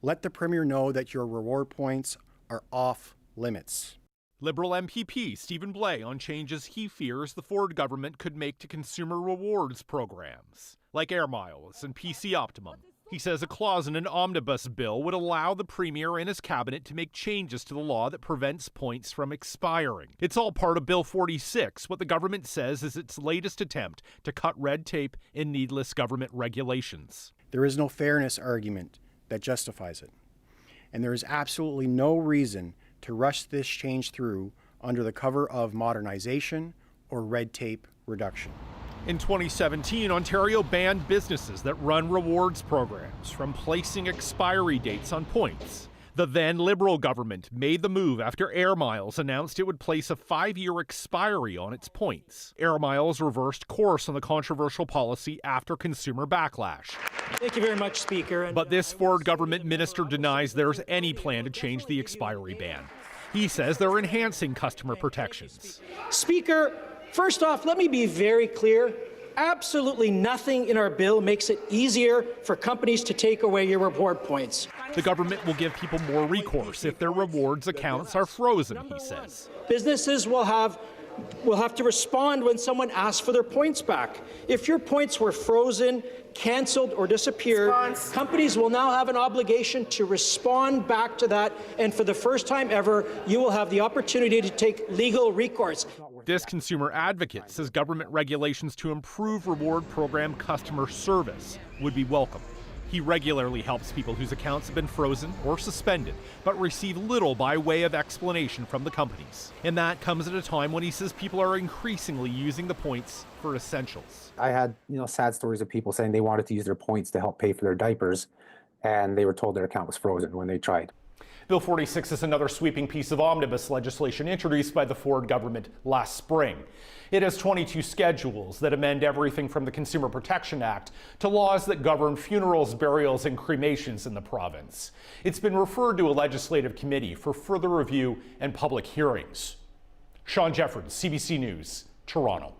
Let the Premier know that your reward points are off limits. Liberal MPP Stephen Blais on changes he fears the Ford government could make to consumer rewards programs, like Air Miles and PC Optimum. He says a clause in an omnibus bill would allow the Premier and his cabinet to make changes to the law that prevents points from expiring. It's all part of Bill 46, what the government says is its latest attempt to cut red tape and needless government regulations. There is no fairness argument that justifies it, and there is absolutely no reason to rush this change through under the cover of modernization or red tape reduction. In 2017, Ontario banned businesses that run rewards programs from placing expiry dates on points. The then Liberal government made the move after Air Miles announced it would place a 5-year expiry on its points. Air Miles reversed course on the controversial policy after consumer backlash. Thank you very much, Speaker. But this Ford government minister denies there's any plan to change the expiry ban. He says they're enhancing customer protections. Speaker, first off, let me be very clear. Absolutely nothing in our bill makes it easier for companies to take away your reward points. The government will give people more recourse if their rewards accounts are frozen, he says. Businesses will have to respond when someone asks for their points back. If your points were frozen, canceled, or disappeared, companies will now have an obligation to respond back to that, and for the first time ever, you will have the opportunity to take legal recourse. This consumer advocate says government regulations to improve reward program customer service would be welcome. He regularly helps people whose accounts have been frozen or suspended, but receive little by way of explanation from the companies. And that comes at a time when he says people are increasingly using the points for essentials. I had, sad stories of people saying they wanted to use their points to help pay for their diapers, and they were told their account was frozen when they tried. Bill 46 is another sweeping piece of omnibus legislation introduced by the Ford government last spring. It has 22 schedules that amend everything from the Consumer Protection Act to laws that govern funerals, burials, and cremations in the province. It's been referred to a legislative committee for further review and public hearings. Shawn, Jeffords, CBC News, Toronto.